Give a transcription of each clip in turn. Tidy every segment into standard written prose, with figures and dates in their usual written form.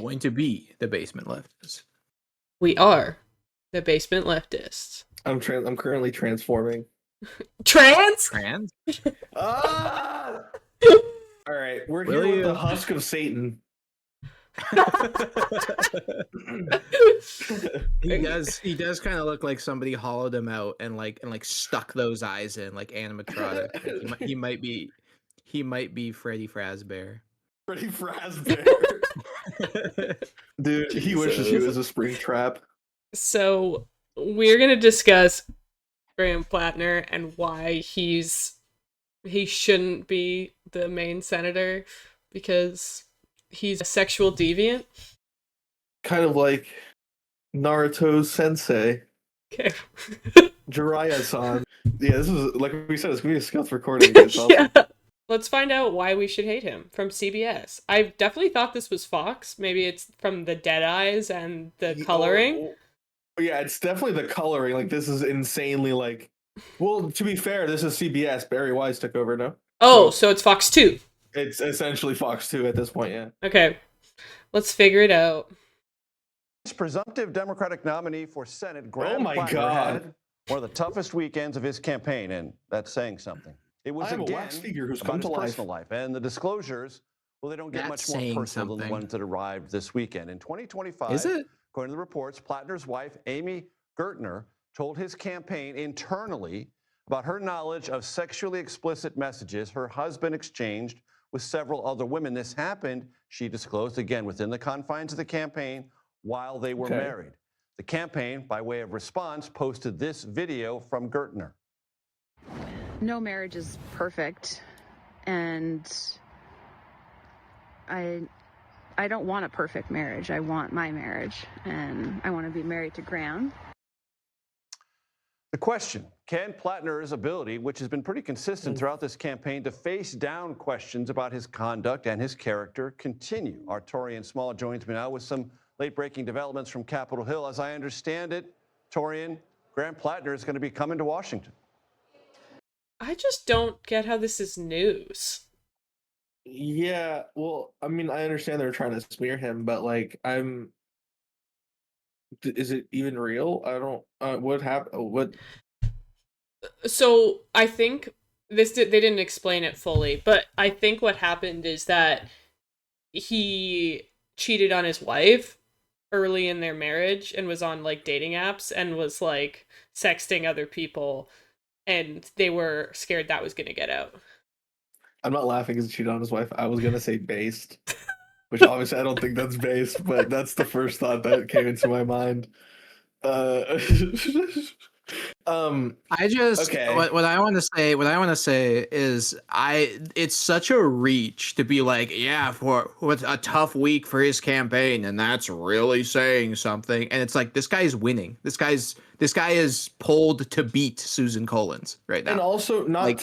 going to be the basement leftists. We are the basement leftists. I'm currently transforming. Trans? Ah! All right, we're here with the husk of Satan. He does kind of look like somebody hollowed him out and stuck those eyes in like animatronic. Like he might be Freddy Fazbear. Freddy Fazbear. Dude, Jesus. He wishes he was a spring trap. So we're gonna discuss Graham Platner and why he shouldn't be the main senator, because he's a sexual deviant. Kind of like Naruto's sensei. Okay. Jiraiya-san. Yeah, this is, like we said, it's going to be a stealth recording. It's awesome. Yeah. Let's find out why we should hate him from CBS. I definitely thought this was Fox. Maybe it's from the dead eyes and the coloring. Yeah, it's definitely the coloring. Like, this is insanely, like... Well, to be fair, this is CBS. Barry Wise took over, no? Oh, so it's Fox 2. It's essentially Fox 2 at this point, yeah. Okay. Let's figure it out. Presumptive Democratic nominee for Senate, Graham Platner, had one of the toughest weekends of his campaign, and that's saying something. It was a wax figure who's come to life. Personal life, and the disclosures, well, they don't get much more personal than the ones that arrived this weekend. In 2025, is it? According to the reports, Platner's wife, Amy Gertner, told his campaign internally about her knowledge of sexually explicit messages her husband exchanged with several other women. This happened, she disclosed, again, within the confines of the campaign while they were married. The campaign, by way of response, posted this video from Gertner. No marriage is perfect, and I don't want a perfect marriage. I want my marriage, and I want to be married to Graham. The question, can Platner's ability, which has been pretty consistent throughout this campaign, to face down questions about his conduct and his character continue? Our Torian Small joins me now with some late-breaking developments from Capitol Hill. As I understand it, Torian, Graham Platner is going to be coming to Washington. I just don't get how this is news. Yeah, well, I mean, I understand they're trying to smear him, but, like, is it even real? I don't, what happened? What? So, I think they didn't explain it fully, but I think what happened is that he cheated on his wife early in their marriage and was on, like, dating apps and was, like, sexting other people, and they were scared that was going to get out. I'm not laughing because he cheated on his wife. I was going to say based, which obviously I don't think that's based, but that's the first thought that came into my mind. I just what I want to say is it's such a reach to be like, yeah, for a tough week for his campaign, and that's really saying something. And it's like, this guy is winning. This guy is pulled to beat Susan Collins right now. And also not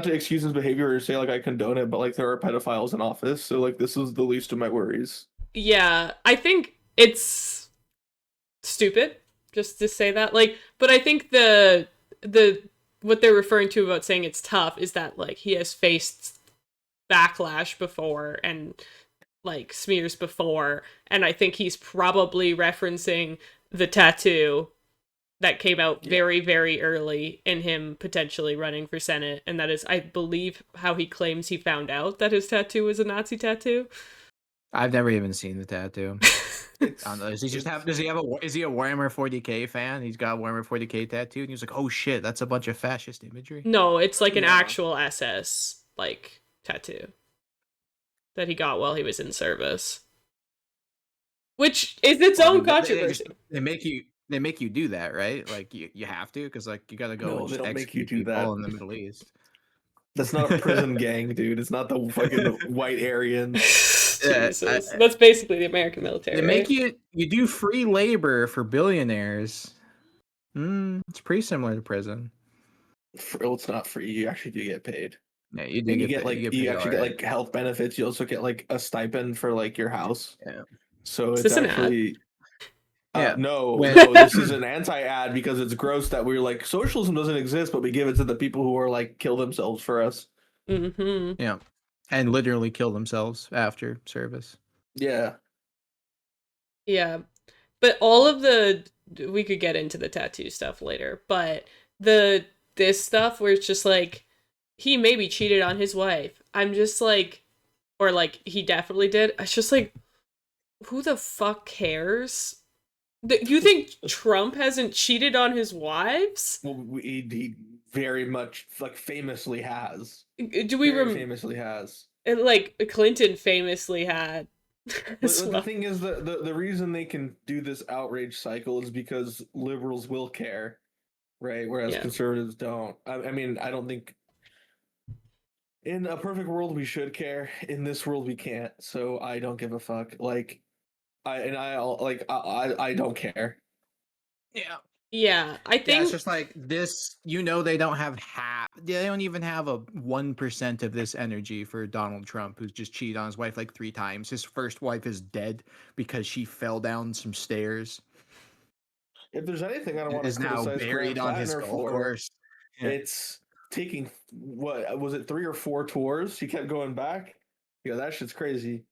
to excuse his behavior or say, like, I condone it, but, like, there are pedophiles in office, so, like, this is the least of my worries. Yeah, I think it's stupid just to say that. Like, but I think the what they're referring to about saying it's tough is that, like, he has faced backlash before and, like, smears before, and I think he's probably referencing the tattoo that came out very, very early in him potentially running for Senate. And that is, I believe, how he claims he found out that his tattoo was a Nazi tattoo. I've never even seen the tattoo. I don't know. Is he a Warhammer 40k fan? He's got a Warhammer 40k tattoo, and he's like, oh shit, that's a bunch of fascist imagery. No, it's like an actual SS, like, tattoo that he got while he was in service. Which is its own controversy. They make you do that, right? Like, you have to, because, like, you gotta go and just execute people in the Middle East. That's not a prison gang, dude. It's not the fucking white Aryans. Jesus. That's basically the American military. They make you do free labor for billionaires. It's pretty similar to prison. Well, it's not free. You actually do get paid. Yeah, you do get paid. You actually get, like, health benefits. You also get, like, a stipend for, like, your house. Yeah. So it's actually... Yeah. No, this is an anti-ad because it's gross that we're like, socialism doesn't exist, but we give it to the people who are like, kill themselves for us. Mm-hmm. Yeah. and literally kill themselves after service. Yeah. Yeah. But all of we could get into the tattoo stuff later, but this stuff where it's just like, he maybe cheated on his wife. I'm just like, or like, he definitely did. It's just like, who the fuck cares? You think Trump hasn't cheated on his wives? Well, he very much, like, famously has. Do we famously has. Like, Clinton famously had. The thing is, the reason they can do this outrage cycle is because liberals will care, right? Whereas conservatives don't. I mean, I don't think in a perfect world we should care. In this world we can't. So I don't give a fuck. Like, I don't care. Yeah. Yeah, I think it's just like this. They don't have half. They don't even have a 1% of this energy for Donald Trump, who's just cheated on his wife like 3 times. His first wife is dead because she fell down some stairs. If there's anything I don't want to now criticize buried Graham on his Platner golf for, course. Yeah. It's taking, what was it, 3 or 4 tours? He kept going back. Yeah, that shit's crazy.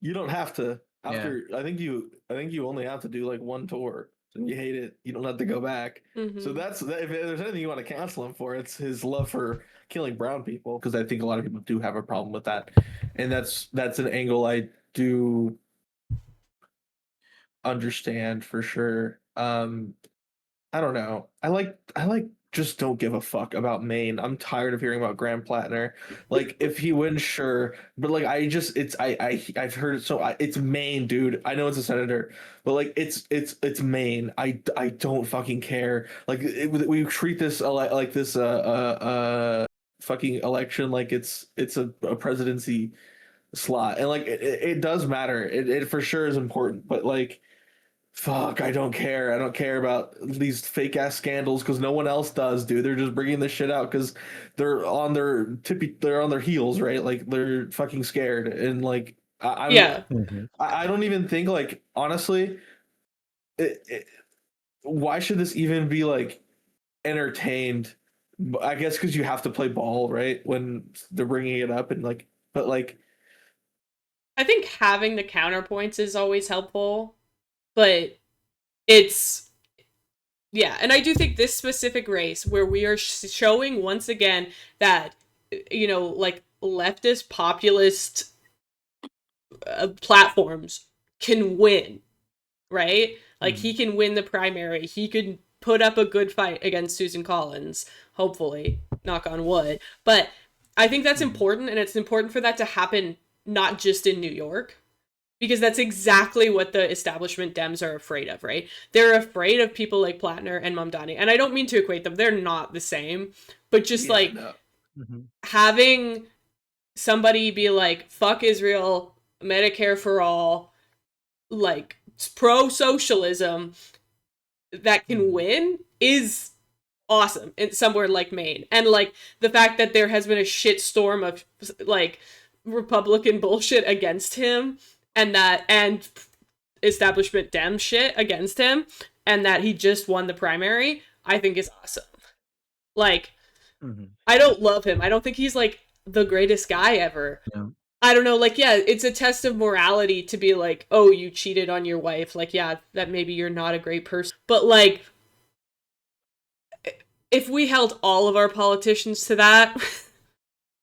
You don't have to. After I think you only have to do like 1 tour. And you hate it, you don't have to go back. So if there's anything you want to cancel him for, it's his love for killing brown people, because I think a lot of people do have a problem with that, and that's an angle I do understand for sure. I don't know. I like just don't give a fuck about Maine. I'm tired of hearing about Graham Platner. Like, if he wins, sure, but like I've heard it, so it's Maine, dude. I know it's a senator, but like it's Maine. I don't fucking care. Like, we treat this like this fucking election like it's a presidency slot, and like it does matter. It for sure is important, but like, fuck, I don't care. I don't care about these fake ass scandals because no one else does, dude. They're just bringing this shit out because they're on their heels, right? Like, they're fucking scared, and like, I don't even think, like, honestly, why should this even be like entertained? I guess because you have to play ball, right? When they're bringing it up, and like, but like, I think having the counterpoints is always helpful, but it's, and I do think this specific race where we are showing once again that, like, leftist populist platforms can win, right? Like, he can win the primary. He could put up a good fight against Susan Collins, hopefully, knock on wood. But I think that's important, and it's important for that to happen not just in New York, because that's exactly what the establishment Dems are afraid of, right? They're afraid of people like Platner and Mamdani. And I don't mean to equate them. They're not the same. But just having somebody be like, fuck Israel, Medicare for all, like, pro-socialism, that can win is awesome in somewhere like Maine. And like, the fact that there has been a shitstorm of like Republican bullshit against him, and establishment Dem shit against him, and that he just won the primary, I think is awesome. Like, I don't love him. I don't think he's like the greatest guy ever. Yeah. I don't know, like, it's a test of morality to be like, oh, you cheated on your wife. Like, that maybe you're not a great person. But like, if we held all of our politicians to that,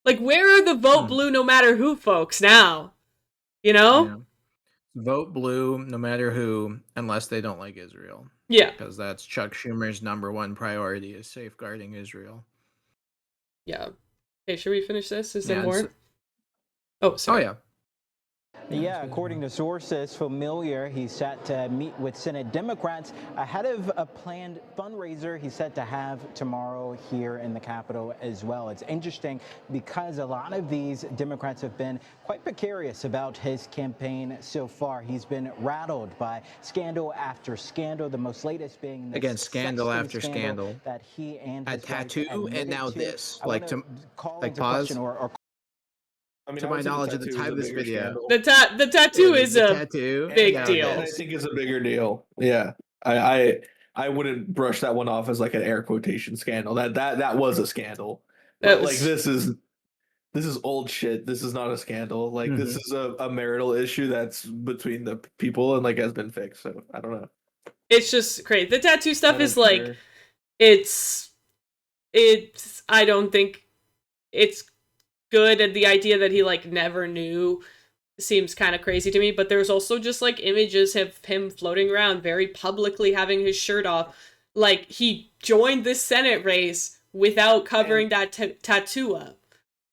like, where are the vote blue no matter who folks now? Yeah. Vote blue no matter who, unless they don't like Israel. Yeah. Because that's Chuck Schumer's #1 priority, is safeguarding Israel. Yeah. Hey, should we finish this? Is there more? Oh, sorry. Oh, yeah. Yeah, according to sources familiar, he's set to meet with Senate Democrats ahead of a planned fundraiser he's set to have tomorrow here in the Capitol as well. It's interesting because a lot of these Democrats have been quite precarious about his campaign so far. He's been rattled by scandal after scandal, the most latest being again scandal after scandal that he and a his tattoo, and now this. Like, to like pause. I mean, to my knowledge, at the time of this video, the tattoo is a big deal. And I think it's a bigger deal. Yeah, I wouldn't brush that one off as like an air quotation scandal. That was a scandal. But like, this is this is old shit. This is not a scandal. Like this is a marital issue that's between the people and like has been fixed. So I don't know. It's just great. The tattoo stuff is like, it's I don't think it's good, and the idea that he like never knew seems kind of crazy to me. But there's also just like images of him floating around very publicly having his shirt off, like he joined this Senate race without covering that tattoo up.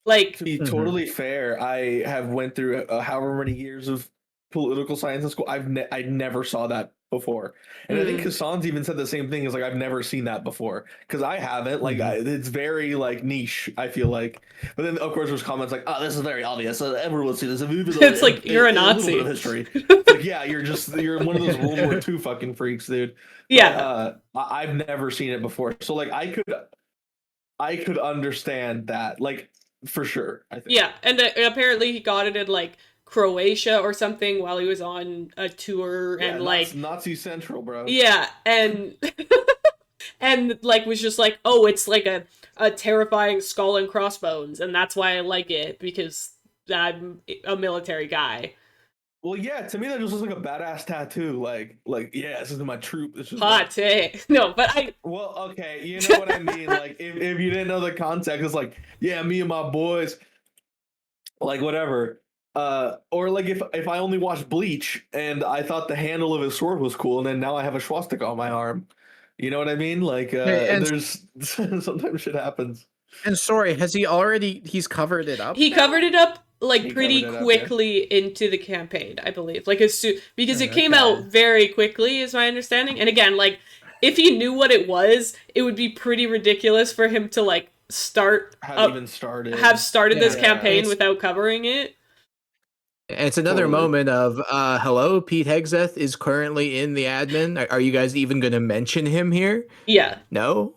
Like, to be totally fair, I have went through however many years of political science in school. I never saw that before, and I think Hasan's even said the same thing. Is like I've never seen that before because I haven't. Like it's very like niche. I feel like, but then of course there's comments like, "Oh, this is very obvious. Everyone will see this." It's like you're a Nazi. A little bit of history. It's like yeah, you're one of those World War II fucking freaks, dude. Yeah, but, I've never seen it before, so like I could understand that. Like. For sure, I think. Yeah, and apparently he got it in like Croatia or something while he was on a tour, and like Nazi Central, bro. Yeah, and and like was just like, oh, it's like a terrifying skull and crossbones, and that's why I like it because I'm a military guy. Well, yeah, to me that just looks like a badass tattoo. Like yeah, this is my troop. This is hot take. No, but Well, okay, you know what I mean. Like if you didn't know the context, it's like yeah, me and my boys, like whatever. Or like if I only watched Bleach and I thought the handle of his sword was cool, and then now I have a swastika on my arm. You know what I mean? Like there's sometimes shit happens. And sorry, he's covered it up? He covered it up like pretty quickly into the campaign, I believe. Like because it came out very quickly, is my understanding. And again, like if he knew what it was, it would be pretty ridiculous for him to like have started this campaign without covering it. It's another moment of hello, Pete Hegseth is currently in the admin. Are you guys even going to mention him here? Yeah. No?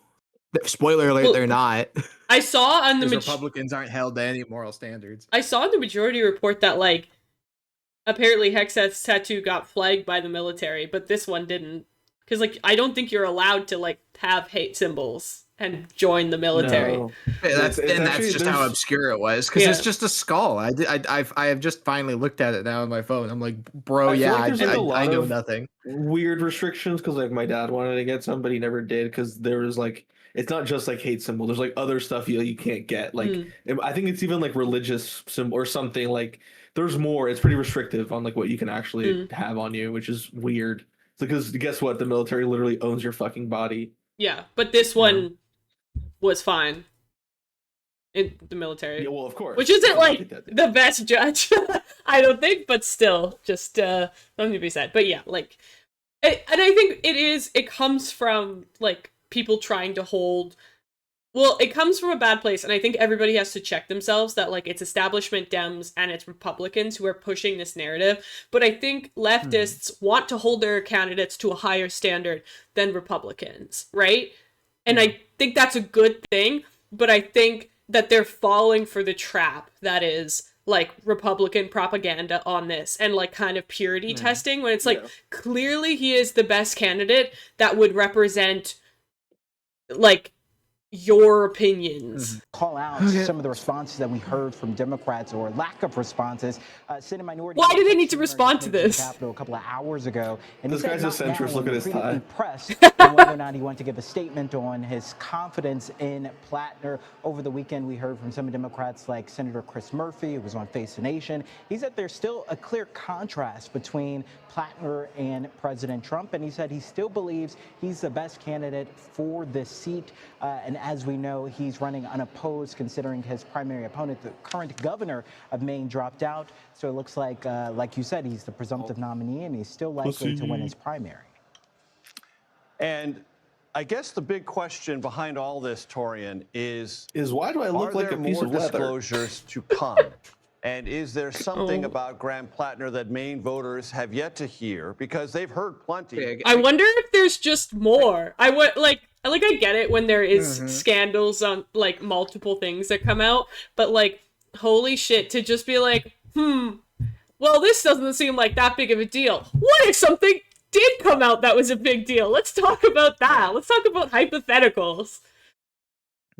Spoiler alert, they're not. I saw on the Republicans aren't held to any moral standards. I saw in the majority report that like apparently Hegseth's tattoo got flagged by the military, but this one didn't. Because like I don't think you're allowed to like have hate symbols and join the military. No. That's just how obscure it was. Because it's just a skull. I have just finally looked at it now on my phone. I'm like, bro, I know nothing. Weird restrictions because like my dad wanted to get some, but he never did because there was like it's not just like hate symbol. There's like other stuff you can't get. Like I think it's even like religious symbol or something. Like there's more. It's pretty restrictive on like what you can actually have on you, which is weird. Because guess what? The military literally owns your fucking body. Yeah, but this one was fine in the military. Yeah, well, of course. Which isn't like the best judge, I don't think, but still, just something to be said. But yeah, like, and I think it comes from like people trying to hold. Well, it comes from a bad place, and I think everybody has to check themselves that, like, it's establishment Dems and it's Republicans who are pushing this narrative. But I think leftists want to hold their candidates to a higher standard than Republicans, right? And I think that's a good thing, but I think that they're falling for the trap that is, like, Republican propaganda on this and, like, kind of purity testing when it's, like, clearly he is the best candidate that would represent, like, your opinions. Call out some of the responses that we heard from Democrats or lack of responses. Senate Minority. Why do they need to respond to this? Capitol a couple of hours ago, and this guy's a centrist. Look at his tie. Impressed on whether or not he wanted to give a statement on his confidence in Platner. Over the weekend, we heard from some Democrats like Senator Chris Murphy, who was on Face the Nation. He said there's still a clear contrast between Platner and President Trump, and he said he still believes he's the best candidate for this seat. And as we know, he's running unopposed, considering his primary opponent, the current governor of Maine, dropped out. So it looks like you said, he's the presumptive nominee, and he's still likely to win his primary. And I guess the big question behind all this, Torian, is why do I look like a piece of leather? Disclosures to come? And is there something about Graham Platner that Maine voters have yet to hear? Because they've heard plenty. I wonder if there's just more. I get it when there is scandals on, like, multiple things that come out. But, like, holy shit, to just be like, well, this doesn't seem like that big of a deal. What if something did come out that was a big deal? Let's talk about that. Let's talk about hypotheticals.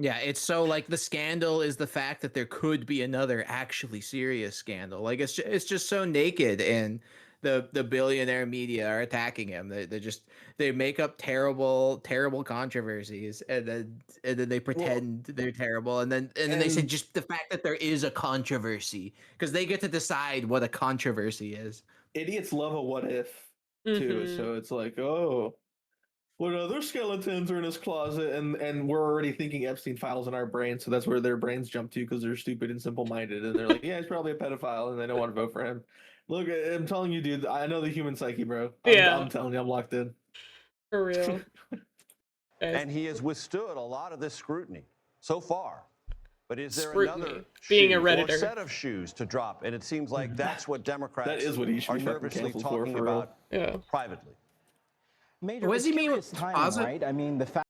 Yeah, it's so like the scandal is the fact that there could be another actually serious scandal. Like it's just so naked, and the billionaire media are attacking him. They make up terrible controversies, and then they pretend they're terrible, and then they say just the fact that there is a controversy, because they get to decide what a controversy is. Idiots love a what if too, so it's like, oh, what other skeletons are in his closet, and we're already thinking Epstein files in our brain, so that's where their brains jump to because they're stupid and simple-minded, and they're like, yeah, he's probably a pedophile, and they don't want to vote for him. Look, I'm telling you, dude, I know the human psyche, bro. I'm telling you, I'm locked in. For real. And he has withstood a lot of this scrutiny so far. But is there another being shoe a Redditor or set of shoes to drop? And it seems like that's what Democrats that is what he should are be nervously talking for about privately. Major, what does he mean with timing, right? I mean, the fact.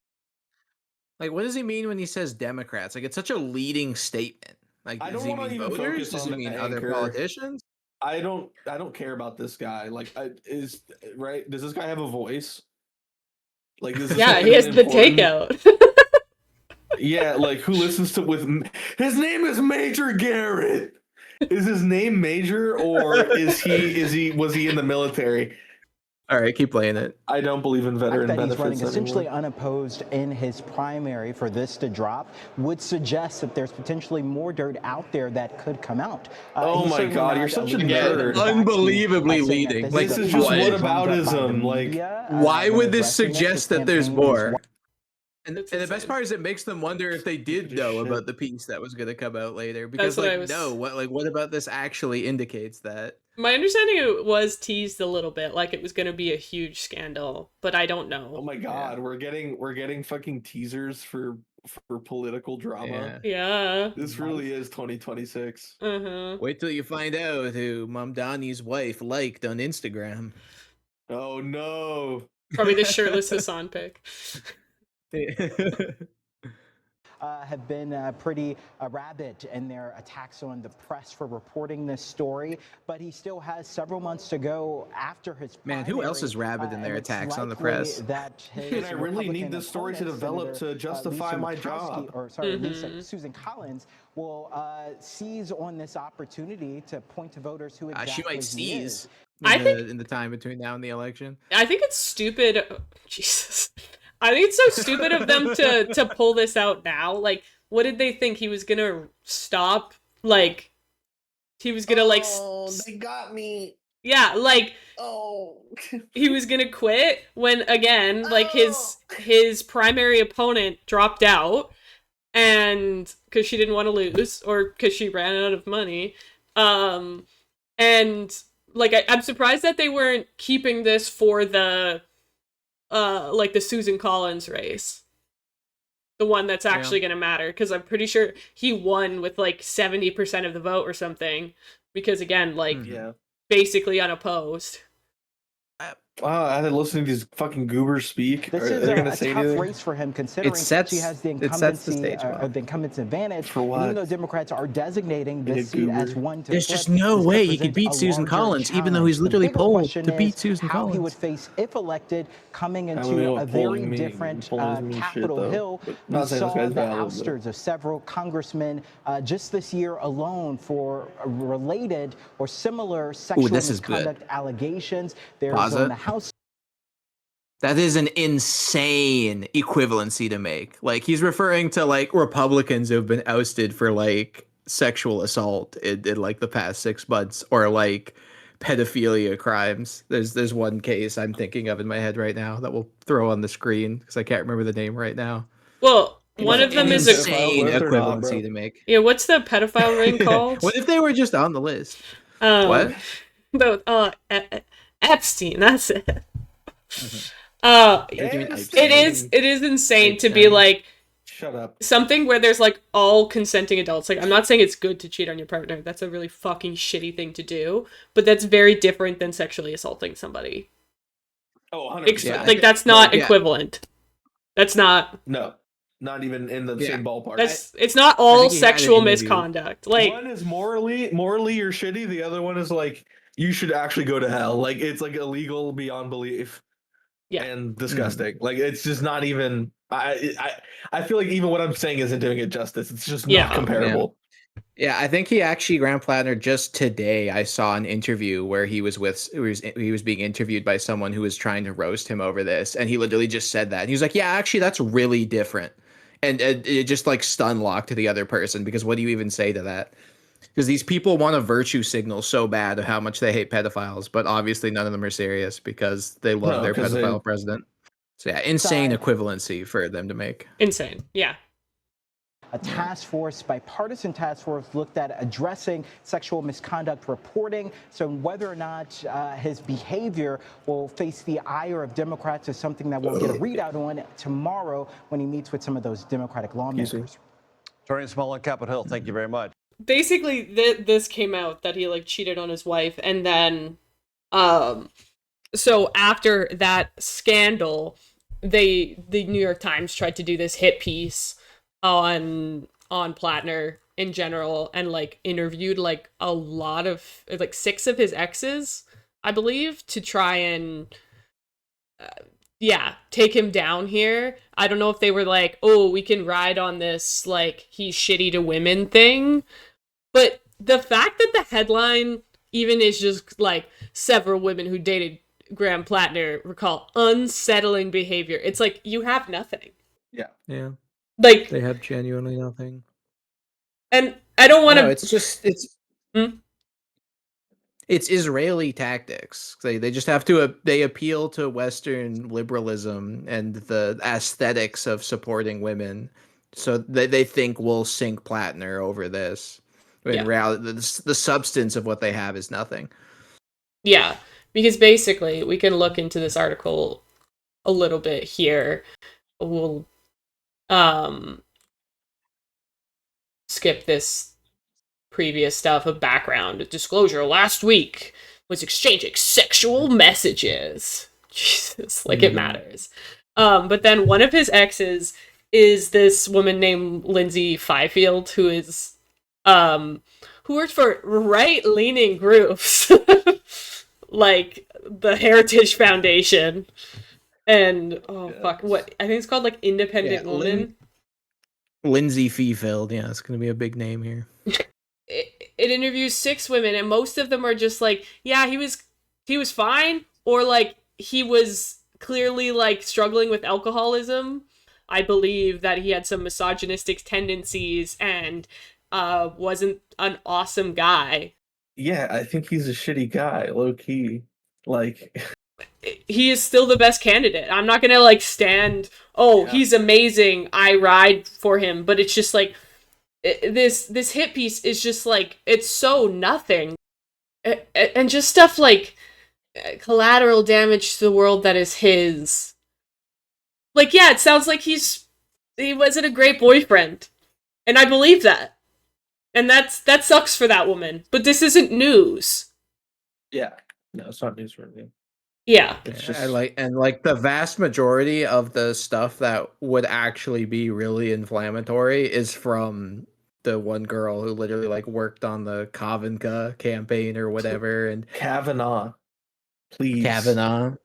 Like, what does he mean when he says Democrats? Like, it's such a leading statement. Like, I does don't he want to mean even voters? focus Does on he mean the other anchor. politicians? I don't care about this guy. Like, is right? Does this guy have a voice? Like, this he has the takeout. Yeah, like who listens to with his name is Major Garrett. Is his name Major, or was he in the military? All right, keep playing it. I don't believe in veteran benefits. He's running anymore. essentially unopposed in his primary. For this to drop would suggest that there's potentially more dirt out there that could come out. Oh my God, you're such a nerd. Unbelievably leading. This is just whataboutism. Like, why would this suggest that there's more? And the best part is it makes them wonder if they did know about the piece that was going to come out later. Because what about this actually indicates that? My understanding it was teased a little bit, like it was going to be a huge scandal, but I don't know. Oh my God, we're getting fucking teasers for political drama. Yeah. This really is 2026. Wait till you find out who Mamdani's wife liked on Instagram. Oh no. Probably the shirtless Hasan pic. Have been pretty rabid in their attacks on the press for reporting this story, but he still has several months to go after his primary. Man, who else is rabid in their attacks on the press? And I really need this story to develop to justify my job. Susan Collins will seize on this opportunity to point to voters who exactly she might seize in the time between now and the election. I think it's stupid. Jesus. I think it's so stupid of them to pull this out now. Like, what did they think? He was gonna stop? Like, he was gonna they got me. Yeah, like, he was gonna quit when, again, like, his primary opponent dropped out, and because she didn't want to lose, or because she ran out of money. And, like, I'm surprised that they weren't keeping this for the like the Susan Collins race, the one that's actually going to matter, because I'm pretty sure he won with like 70% of the vote or something, because again, like, basically unopposed. I had to listen to these fucking goobers speak. This is a tough race for him, considering she has the incumbent's advantage. For what? Even though Democrats are designating this seat as one to There's just no way he could beat Susan Collins, even though he's literally polled to beat Susan Collins. How he would face if elected, coming into a very different Capitol Hill. We saw the ousters of several congressmen just this year alone for related or similar sexual misconduct allegations. There's on the House. That is an insane equivalency to make. Like, he's referring to like Republicans who have been ousted for like sexual assault in like the past 6 months, or like pedophilia crimes. There's one case I'm thinking of in my head right now that we'll throw on the screen because I can't remember the name right now. Well, one of them is a insane equivalency to make. Yeah, what's the pedophile ring called? What if they were just on the list? What? Epstein, that's it. It is insane to be like, shut up, something where there's like all consenting adults. Like, I'm not saying it's good to cheat on your partner. That's a really fucking shitty thing to do, but that's very different than sexually assaulting somebody. Oh, 100%. Like, that's not equivalent. That's not. No, not even in the same ballpark. It's not all sexual misconduct. Like, one is morally you're shitty. The other one is like, you should actually go to hell. Like, it's like illegal beyond belief. and disgusting. Like, it's just not even. I feel like even what I'm saying isn't doing it justice. It's just not comparable. Yeah, I think Graham Platner, just today I saw an interview where he was being interviewed by someone who was trying to roast him over this, and he literally just said that. And he was like, "Yeah, actually, that's really different," and it just like stun locked to the other person, because what do you even say to that? Because these people want a virtue signal so bad of how much they hate pedophiles, but obviously none of them are serious because they love their pedophile president. So yeah, insane equivalency for them to make. Insane, yeah. A bipartisan task force, looked at addressing sexual misconduct reporting. So whether or not his behavior will face the ire of Democrats is something that we'll get a readout on tomorrow when he meets with some of those Democratic lawmakers. Torian Small on Capitol Hill, thank you very much. Basically, this came out that he like cheated on his wife, and then, so after that scandal, the New York Times tried to do this hit piece on Platner in general, and like interviewed like a lot of like 6 of his exes, I believe, to try and take him down here. I don't know if they were like, oh, we can ride on this like he's shitty to women thing, but the fact that the headline even is just like several women who dated Graham Platner recall unsettling behavior, it's like you have nothing. Yeah. Like, they have genuinely nothing. And I don't want to. No, it's Israeli tactics. They just have to they appeal to Western liberalism and the aesthetics of supporting women, so they think we'll sink Platner over this. In reality, the substance of what they have is nothing. Yeah, because basically we can look into this article a little bit here. We'll skip this previous stuff of background disclosure. Last week was exchanging sexual messages. Jesus, like it matters. But then one of his exes is this woman named Lindsay Fifield, who is who worked for right-leaning groups like the Heritage Foundation and what I think it's called, like Independent Woman. Lindsay Fifield, yeah, it's gonna be a big name here. It interviews 6 women, and most of them are just like, yeah, he was fine, or like he was clearly like struggling with alcoholism. I believe that he had some misogynistic tendencies and wasn't an awesome guy. Yeah, I think he's a shitty guy, low key. Like, he is still the best candidate. I'm not gonna like stand, he's amazing, I ride for him, but it's just like this hit piece is just like, it's so nothing, and just stuff like collateral damage to the world that is his. Like, yeah, it sounds like he wasn't a great boyfriend, and I believe that, and that sucks for that woman, but this isn't news. Yeah, no, it's not news for me. Yeah, it's just like the vast majority of the stuff that would actually be really inflammatory is from the one girl who literally like worked on the Kavanaugh campaign or whatever, and Kavanaugh, please. Kavanaugh.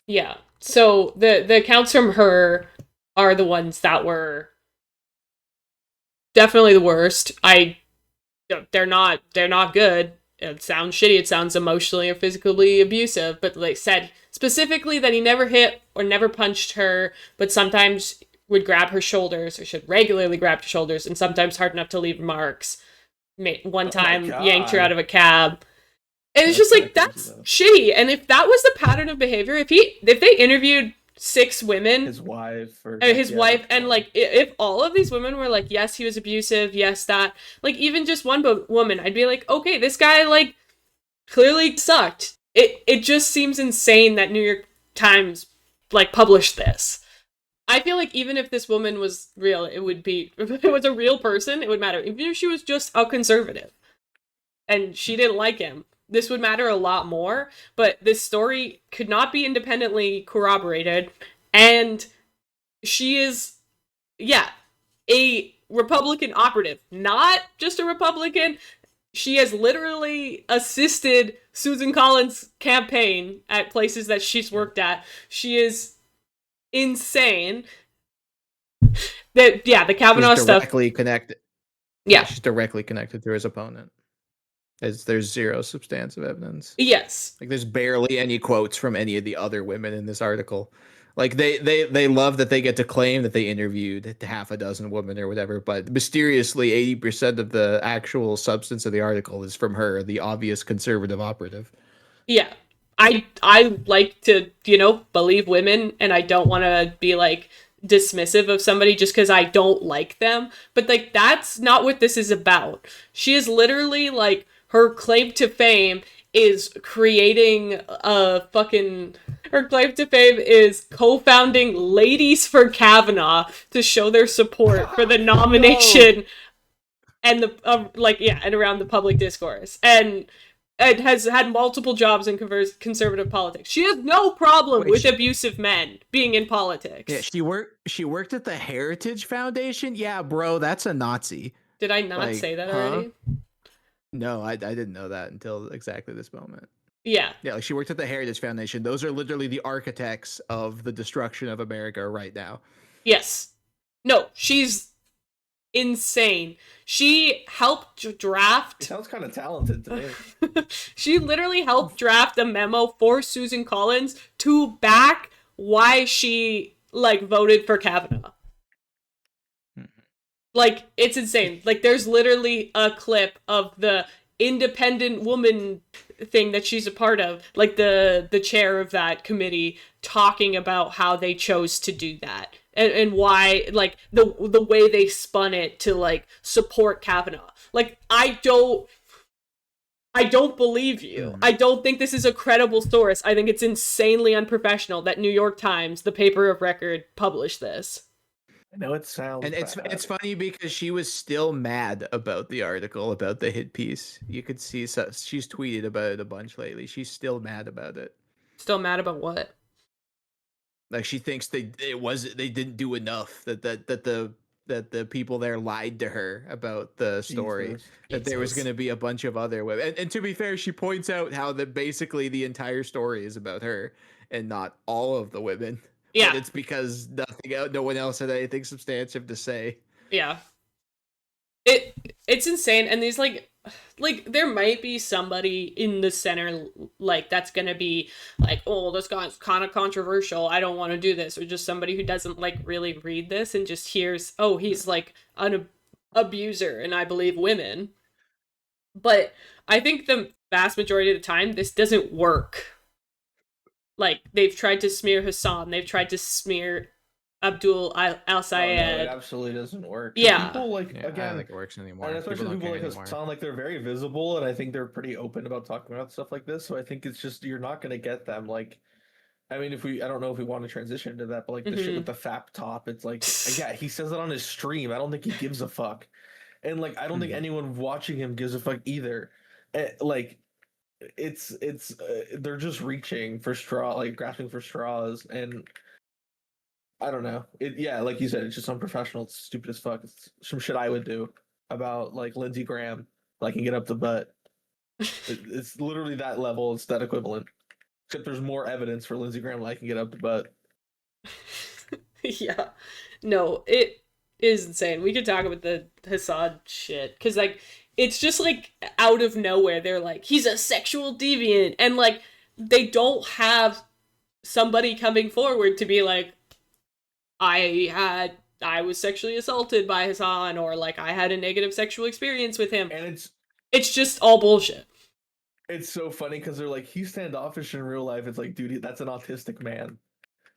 Yeah. So the accounts from her are the ones that were definitely the worst. They're not good. It sounds shitty. It sounds emotionally or physically abusive, but like said specifically that he never hit or never punched her, but sometimes would grab her shoulders, or should regularly grab her shoulders, and sometimes hard enough to leave marks. One time yanked her out of a cab. And it's just like, that's shitty. And if that was the pattern of behavior, if they interviewed 6 women, his wife, and like if all of these women were like, yes, he was abusive, yes, that, like even just one woman, I'd be like, okay, this guy like clearly sucked. It just seems insane that New York Times like published this. I feel like even if this woman was real, it would be, if it was a real person, it would matter. Even if she was just a conservative and she didn't like him, this would matter a lot more. But this story could not be independently corroborated, and she is, a Republican operative, not just a Republican, She has literally assisted Susan Collins' campaign at places that she's worked at. She is insane. The Kavanaugh she's stuff. Directly connected. Yeah, she's directly connected to his opponent. There's zero substantive evidence. Yes. Like there's barely any quotes from any of the other women in this article. Like they love that they get to claim that they interviewed half a dozen women or whatever, but mysteriously 80% of the actual substance of the article is from her, the obvious conservative operative. Yeah. I like to, believe women, and I don't want to be like dismissive of somebody just because I don't like them. But like that's not what this is about. She is literally like her claim to fame is creating a fucking her claim to fame is co-founding Ladies for Kavanaugh to show their support for the nomination and the and around the public discourse, and has had multiple jobs in conservative politics. She has no problem with abusive men being in politics. Yeah, she worked at the Heritage Foundation. Yeah, bro, that's a Nazi. Did I not say that already? No, I didn't know that until exactly this moment. Yeah. Yeah, like she worked at the Heritage Foundation. Those are literally the architects of the destruction of America right now. Yes. No, she's insane. She helped draft. It sounds kind of talented to me. She literally helped draft a memo for Susan Collins to back why she voted for Kavanaugh. Like, it's insane. Like, there's literally a clip of the independent woman thing that she's a part of, like the chair of that committee talking about how they chose to do that and why, like, the way they spun it to support Kavanaugh. Like, I don't believe you. I don't think this is a credible source. I think it's insanely unprofessional that New York Times, the paper of record, published this. I know it sounds and it's funny because she was still mad about the article, about the hit piece. You could see she's tweeted about it a bunch lately. She's still mad about it. Still mad about what? Like she thinks they didn't do enough, that the people there lied to her about the story. That there was going to be a bunch of other women. And to be fair, she points out how that basically the entire story is about her and not all of the women. Yeah, but it's because no one else had anything substantive to say. Yeah, it's insane. And these like there might be somebody in the center that's gonna be like, oh, this guy's kind of controversial, I don't want to do this, or just somebody who doesn't really read this and just hears, oh, he's an abuser and I believe women. But I think the vast majority of the time this doesn't work. They've tried to smear Hasan, they've tried to smear Abdul al-Sayed. No, it absolutely doesn't work. Yeah. People again, I don't think it works anymore. And especially people like Hasan, they're very visible, and I think they're pretty open about talking about stuff like this. So I think it's just you're not gonna get them. I mean, I don't know if we want to transition to that, but the shit with the FAP top, it's yeah, he says it on his stream. I don't think he gives a fuck, and I don't think anyone watching him gives a fuck either. It's they're just reaching for grasping for straws, and I don't know. Like you said, it's just unprofessional. It's stupid as fuck. It's some shit I would do about Lindsey Graham, and get up the butt. It's literally that level. It's that equivalent. Except there's more evidence for Lindsey Graham can get up the butt. Yeah, no, it is insane. We could talk about the Hasan shit because it's just out of nowhere. They're he's a sexual deviant, and they don't have somebody coming forward to be I was sexually assaulted by Hasan, or I had a negative sexual experience with him. And it's just all bullshit. It's so funny because they're he's standoffish in real life. It's dude, that's an autistic man.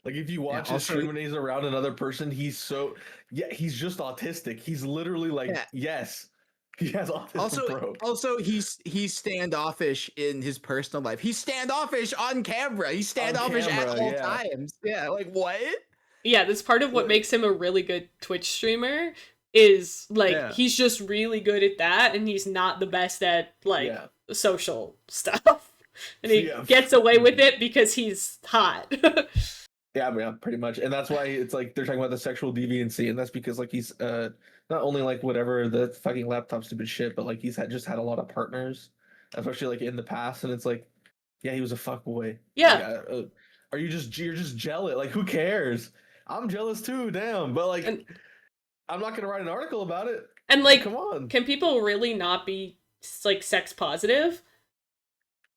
If you watch his stream when he's around another person, he's just autistic. He's literally yes. He has autism. Also, he's standoffish in his personal life. He's standoffish on camera. He's standoffish at all times. Yeah, what? Yeah, that's part of what makes him a really good Twitch streamer is he's just really good at that, and he's not the best at social stuff. And he gets away with it because he's hot. Yeah, pretty much. And that's why it's like they're talking about the sexual deviancy, and that's because like he's not only like whatever the fucking laptop stupid shit, but like he's just had a lot of partners, especially like in the past, and it's like, yeah, he was a fuckboy. Like, Yeah. you're just jealous? Like, who cares? I'm jealous too, damn. But like, And I'm not gonna write an article about it. like, come on. can people really not be like sex positive?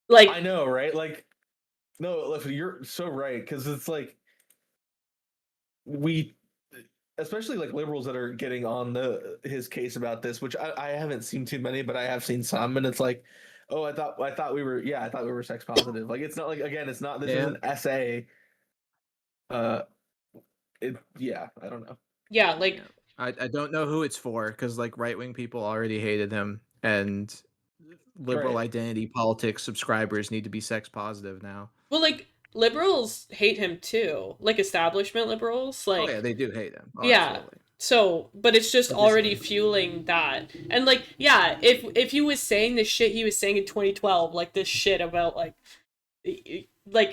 Like, I know, right? Like, no, listen, you're so right, because it's like we, especially like liberals that are getting on his case about this, which I haven't seen too many, but I have seen some, and it's like, oh, I thought we were, yeah, I thought we were sex positive. Like, it's not like, again, it's not, this is an essay. Yeah, I don't know. Yeah, like, I don't know who it's for, because like right-wing people already hated him, and liberal identity politics subscribers need to be sex positive now. Well, like, liberals hate him too, like establishment liberals. Like, oh yeah, they do hate him. Oh, yeah. Absolutely. So, but it's just already fueling that. And like, yeah, if he was saying the shit he was saying in 2012, like this shit about like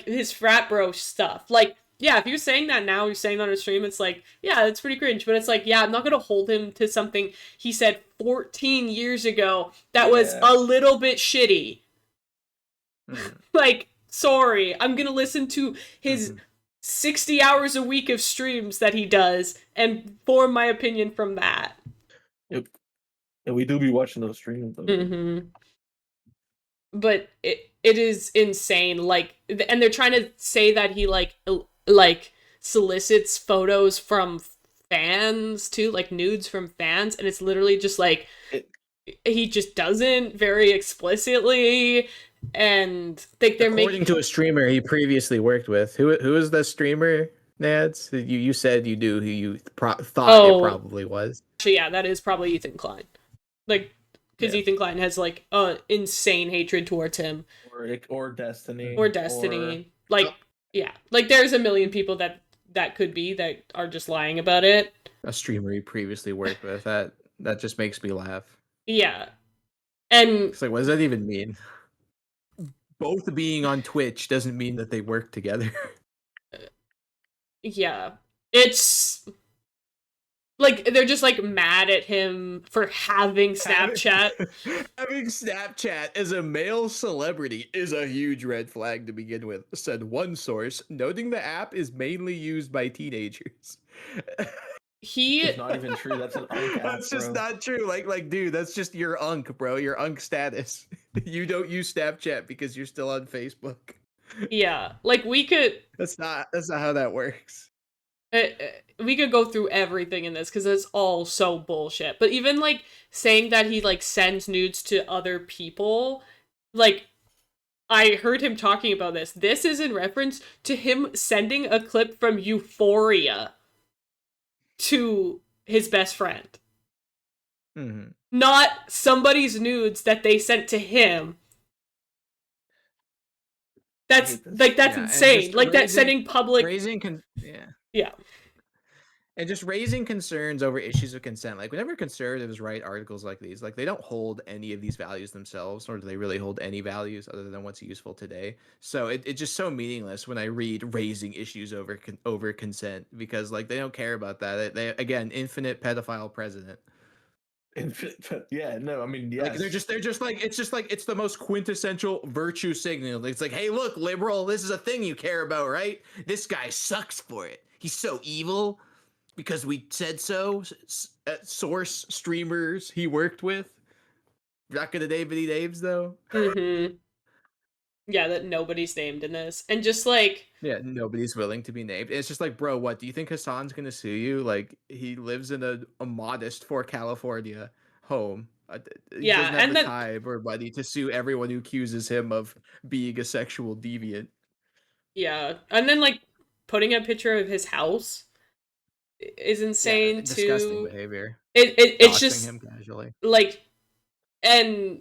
his frat bro stuff, like, yeah, if you're saying that now, you're saying that on a stream, it's like, yeah, it's pretty cringe. But it's like, yeah, I'm not gonna hold him to something he said 14 years ago that was a little bit shitty. Like, sorry, I'm gonna listen to his 60 hours a week of streams that he does and form my opinion from that. Yep. And we do be watching those streams, though. But it is insane. Like, and they're trying to say that he like solicits photos from fans too, like nudes from fans, and it's literally just like he just doesn't very explicitly. And like they're according to a streamer he previously worked with. Who is the streamer, Nads? You said you do who you thought it probably was. Actually, yeah, that is probably Ethan Klein. Like, because Ethan Klein has like insane hatred towards him. Or Destiny. Like, yeah, like there's a million people that could be that are just lying about it. A streamer he previously worked with. That just makes me laugh. Yeah, and it's like, what does that even mean? Both being on Twitch doesn't mean that they work together. Yeah, it's like they're just like mad at him for having Snapchat. Having Snapchat as a male celebrity is a huge red flag to begin with, said one source, noting the app is mainly used by teenagers. It's not even true. That's an unk app, that's just not true. Like, dude, that's just your unk, bro. Your unk status. You don't use Snapchat because you're still on Facebook. Yeah, like we could. That's not how that works. We could go through everything in this because it's all so bullshit. But even like saying that he like sends nudes to other people, like I heard him talking about this. This is in reference to him sending a clip from Euphoria to his best friend. Not somebody's nudes that they sent to him. That's insane. Like that's sending public yeah. And just raising concerns over issues of consent. Like whenever conservatives write articles like these, like they don't hold any of these values themselves, nor do they really hold any values other than what's useful today. So it's just so meaningless when I read raising issues over consent, because like they don't care about that. They again, infinite pedophile president. Yeah, no, I mean, yes. Like they're just like it's the most quintessential virtue signal. It's like, hey, look, liberal, this is a thing you care about, right? This guy sucks for it. He's so evil. Because we said so. Source streamers he worked with. Not gonna name any names though. Yeah, that nobody's named in this, and just like nobody's willing to be named. It's just like, bro, what do you think Hasan's gonna sue you? Like he lives in a modest for California home. He doesn't have the time or money to sue everyone who accuses him of being a sexual deviant. Yeah, and then like putting a picture of his house is insane too. Disgusting behavior. It's just him casually. Like, and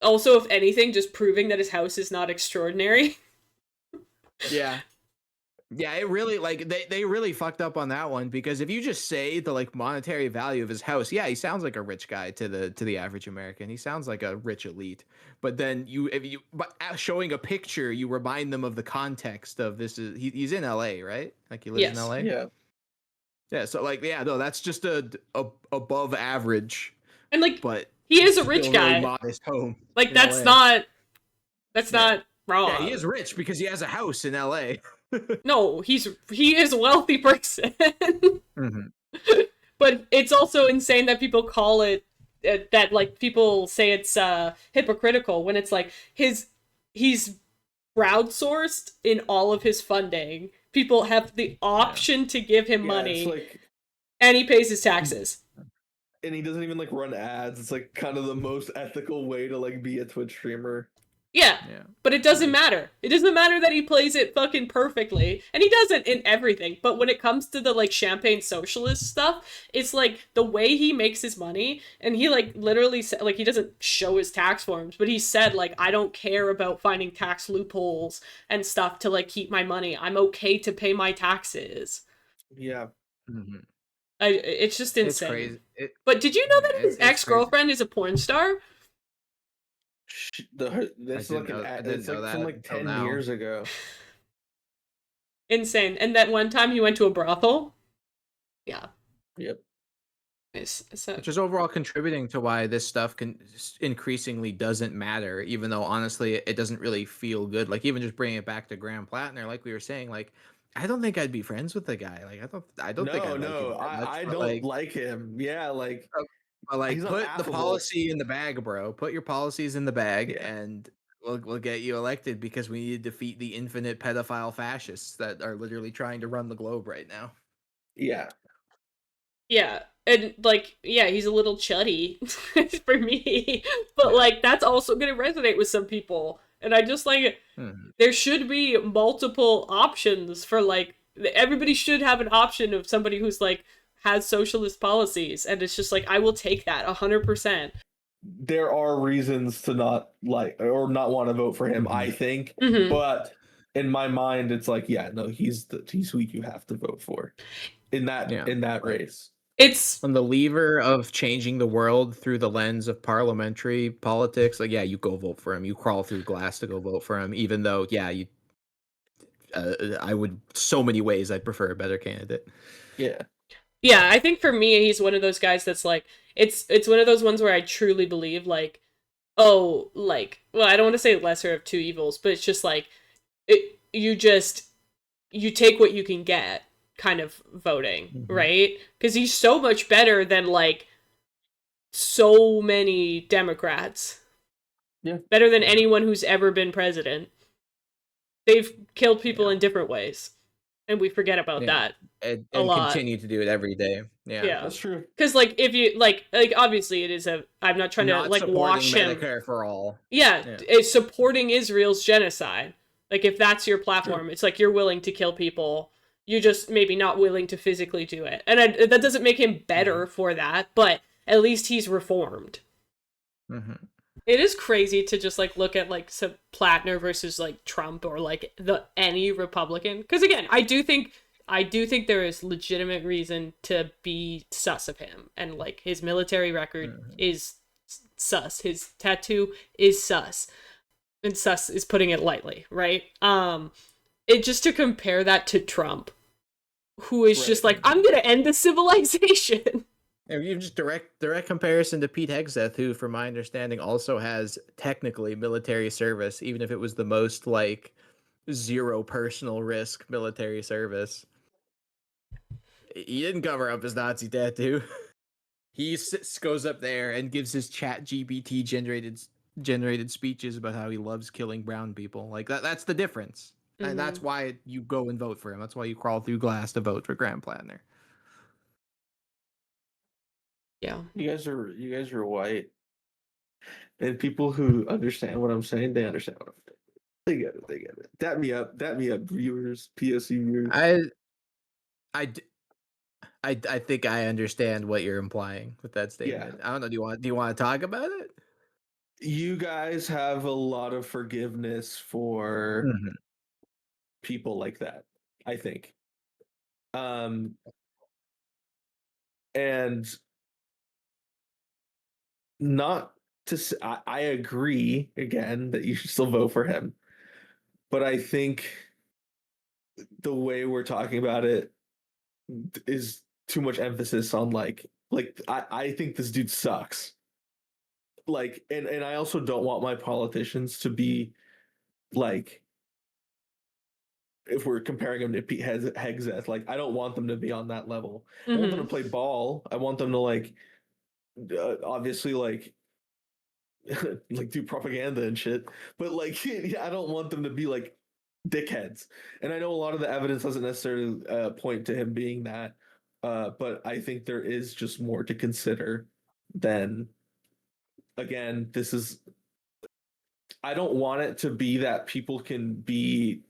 also, if anything, just proving that his house is not extraordinary. Yeah. Yeah, it really like they really fucked up on that one because if you just say the like monetary value of his house, yeah, he sounds like a rich guy to the average American. He sounds like a rich elite. But then showing a picture, you remind them of the context of this is he's in LA, right? Like he lives in Yes. LA. Yeah. Yeah, so like yeah, no, that's just a above average, And like but he is a still rich really guy. modest home Like in that's LA. not Yeah. wrong. Yeah, he is rich because he has a house in LA. No, he is a wealthy person. Mhm. But it's also insane that people call it that like people say it's hypocritical when it's like he's crowdsourced in all of his funding. People have the option to give him money, like, and he pays his taxes. and he doesn't even like run ads. It's like kind of the most ethical way to like be a Twitch streamer. Yeah. But it doesn't matter. It doesn't matter that he plays it fucking perfectly. And he does it in everything. But when it comes to the like champagne socialist stuff, it's like the way he makes his money, and he like literally said, like, he doesn't show his tax forms, but he said like, I don't care about finding tax loopholes and stuff to like keep my money. I'm okay to pay my taxes. Yeah. Mm-hmm. It's just insane. It's crazy. But did you know that his ex-girlfriend is a porn star? It's like it's like from like 10 years ago. Insane. And that one time he went to a brothel. Yeah. Yep. Which is overall contributing to why this stuff increasingly doesn't matter, even though honestly it doesn't really feel good. Like even just bringing it back to Graham Platner, like we were saying, like I don't think I'd be friends with the guy. Like I don't think I like him that much, I don't like him. Yeah, like put the policy in the bag, bro. Put your policies in the bag, and we'll get you elected because we need to defeat the infinite pedophile fascists that are literally trying to run the globe right now. Yeah. Yeah. And like, yeah, he's a little chuddy for me. But like that's also gonna resonate with some people. And I just like there should be multiple options for like everybody should have an option of somebody who's like has socialist policies, and it's just like I will take that 100%. There are reasons to not like or not want to vote for him, I think. But in my mind it's like, yeah, no, he's who you have to vote for in that race. It's on the lever of changing the world through the lens of parliamentary politics. Like, yeah, you go vote for him. You crawl through glass to go vote for him, even though, yeah, I would so many ways I'd prefer a better candidate. Yeah. Yeah, I think for me, he's one of those guys that's like, it's one of those ones where I truly believe like, oh, like, well, I don't want to say lesser of two evils, but it's just like, you take what you can get kind of voting, right? Because he's so much better than like so many Democrats. Yeah. Better than anyone who's ever been president. They've killed people in different ways. And we forget about that and a lot. Continue to do it every day. Yeah, that's true. Because like if you like obviously it is I'm not trying to like wash him. Medicare for all. Yeah, it's supporting Israel's genocide. Like if that's your platform, it's like you're willing to kill people. You're just maybe not willing to physically do it, and that doesn't make him better for that. But at least he's reformed. It is crazy to just like look at like some Platner versus like Trump or like any Republican, because again I do think there is legitimate reason to be sus of him, and like his military record is sus, his tattoo is sus, and sus is putting it lightly, right? It just to compare that to Trump, who is just like, I'm gonna end the civilization. You just direct comparison to Pete Hegseth, who, from my understanding, also has technically military service, even if it was the most like zero personal risk military service. He didn't cover up his Nazi tattoo. He goes up there and gives his chat GPT generated speeches about how he loves killing brown people. Like that's the difference. And that's why you go and vote for him. That's why you crawl through glass to vote for Graham Platner. Yeah. You guys are white. And people who understand what I'm saying, they understand what I'm saying. They get it. Dap me up, viewers, PSC viewers. I think I understand what you're implying with that statement. Yeah. I don't know. Do you want to talk about it? You guys have a lot of forgiveness for people like that. I think. And not to say, I agree again that you should still vote for him, but I think the way we're talking about it is too much emphasis on like I think this dude sucks. Like, and I also don't want my politicians to be like, if we're comparing them to Pete Hegseth, like I don't want them to be on that level. I want them to play ball. I want them to like obviously like like do propaganda and shit. But like I don't want them to be like dickheads. And I know a lot of the evidence doesn't necessarily point to him being that. But I think there is just more to consider than, again, this is, I don't want it to be that people can be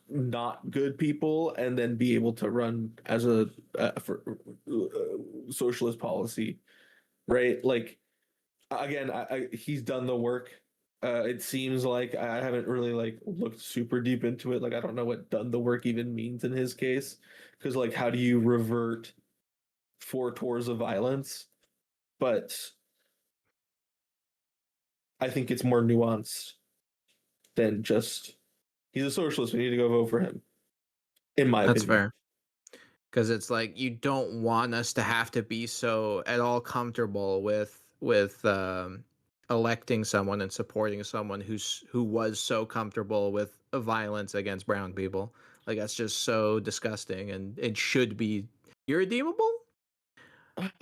not good people and then be able to run as a for socialist policy, right? Like, again, he's done the work. It seems like I haven't really like looked super deep into it. Like, I don't know what done the work even means in his case, because like, how do you revert 4 tours of violence? But I think it's more nuanced than just he's a socialist. We need to go vote for him. In my That's opinion. fair. Because it's like you don't want us to have to be so at all comfortable with electing someone and supporting someone who was so comfortable with violence against brown people. Like that's just so disgusting, and it should be irredeemable.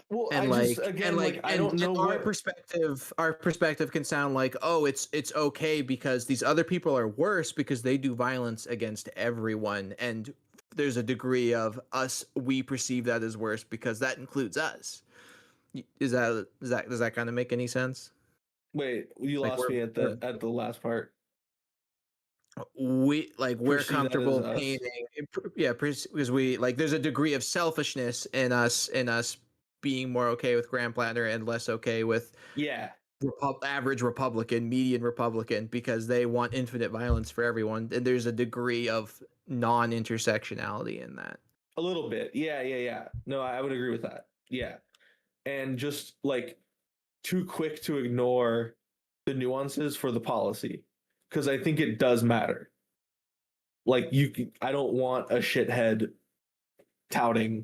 Well, And I just like again and like like I and, don't and know our what perspective can sound like, oh, it's okay because these other people are worse because they do violence against everyone, and there's a degree of us, we perceive that as worse because that includes us. Does that kind of make any sense? Wait, you Like lost me at the last part. we're Perceive that as comfortable us. painting, yeah, because we like there's a degree of selfishness in us being more okay with Graham Platner and less okay with Yeah. average Republican, median Republican, because they want infinite violence for everyone, and there's a degree of non-intersectionality in that. A little bit. Yeah. No, I would agree with that. Yeah. And just like too quick to ignore the nuances for the policy, because I think it does matter. Like I don't want a shithead touting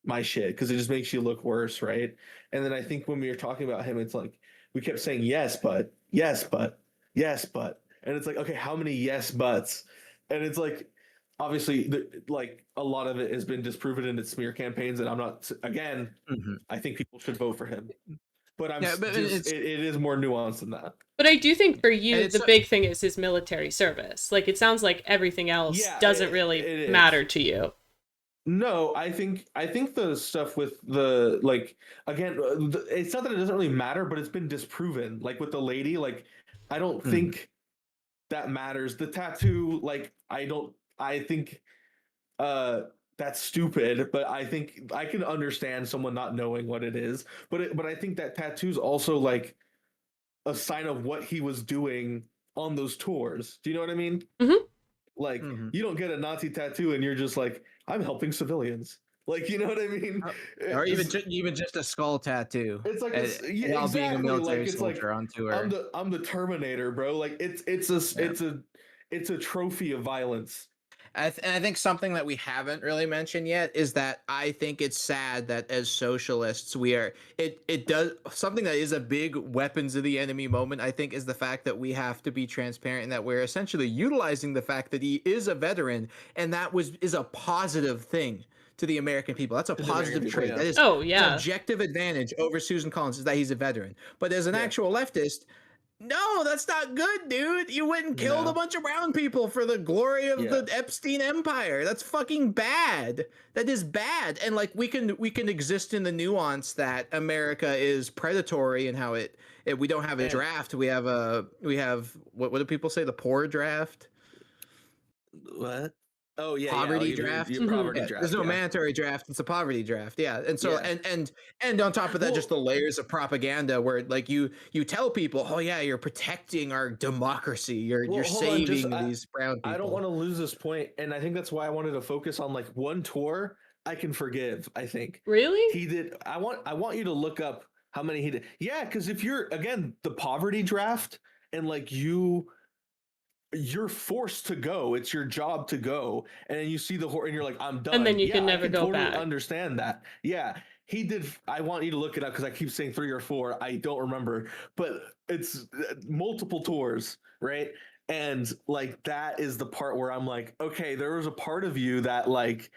my shit because it just makes you look worse, right? And then I think when we were talking about him, it's like we kept saying yes, but yes, but yes, but, and it's like, okay, how many yes buts? And it's like, obviously, like a lot of it has been disproven in its smear campaigns, and I'm not, again, I think people should vote for him, but I'm But just it is more nuanced than that. But I do think for you, the big thing is his military service. Like, it sounds like everything else doesn't really matter to you. No, I think the stuff with the, like, again, it's not that it doesn't really matter, but it's been disproven. Like with the lady, like I don't think that matters. The tattoo, like I think that's stupid, but I think I can understand someone not knowing what it is. But I think that tattoo's also like a sign of what he was doing on those tours. Do you know what I mean? Mm-hmm. Like, you don't get a Nazi tattoo and you're just like, I'm helping civilians. Like, you know what I mean? Or even just a skull tattoo. It's like while being a military like, soldier on tour. I'm the Terminator, bro. Like it's a trophy of violence. I think something that we haven't really mentioned yet is that I think it's sad that as socialists it does something that is a big weapons of the enemy moment, I think, is the fact that we have to be transparent and that we're essentially utilizing the fact that he is a veteran, and that is a positive thing to the American people. That's a positive trait. Yeah. That is an objective advantage over Susan Collins, is that he's a veteran. But as an actual leftist, no, that's not good, dude. You went and killed a bunch of brown people for the glory of the Epstein empire. That's fucking bad. That is bad. And like we can exist in the nuance that America is predatory and how we don't have a draft. We have what do people say? The poor draft. What? Oh yeah, poverty draft. Your poverty draft. There's no mandatory draft. It's a poverty draft. Yeah, and so and on top of that, just the layers of propaganda where like you tell people, oh yeah, you're protecting our democracy. You're saving these brown people. I don't want to lose this point, and I think that's why I wanted to focus on like one tour I can forgive. I think really he did. I want you to look up how many he did. Yeah, because if you're again the poverty draft and like you're forced to go. It's your job to go, and then you see the horse, and you're like, "I'm done." And then you can never go totally back. Understand that? Yeah, he did. I want you to look it up because I keep saying 3 or 4. I don't remember, but it's multiple tours, right? And like that is the part where I'm like, okay, there was a part of you that like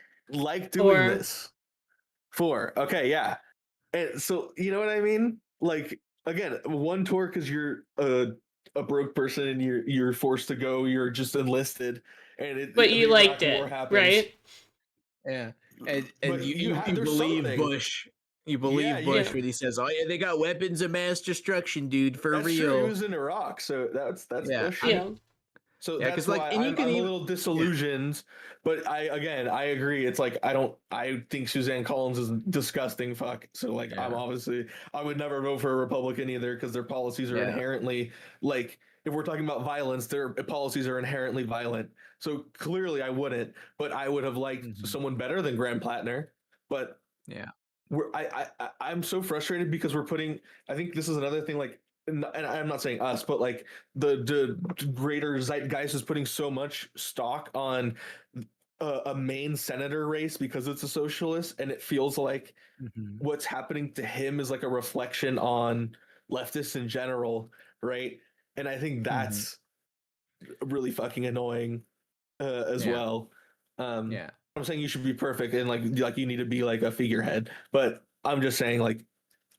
doing this. 4. Okay, yeah. And so you know what I mean? Like again, one tour because you're a broke person and you're forced to go, you're just enlisted, and but you liked it, right? Yeah, and you believe something. Bush. You believe Bush when he says, "Oh yeah, they got weapons of mass destruction, dude, for that's real." True. He was in Iraq, so that's Bush. Yeah. So that's why I'm a little disillusioned, but I agree. It's like I think Suzanne Collins is disgusting. Fuck. So like I would never vote for a Republican either because their policies are inherently like if we're talking about violence, their policies are inherently violent. So clearly I wouldn't, but I would have liked someone better than Graham Platner. But I'm so frustrated because we're putting. I think this is another thing like. And I'm not saying us, but like the greater zeitgeist is putting so much stock on a Maine senator race because it's a socialist, and it feels like what's happening to him is like a reflection on leftists in general, right? And I think that's really fucking annoying as well. I'm saying you should be perfect and like you need to be like a figurehead, but I'm just saying like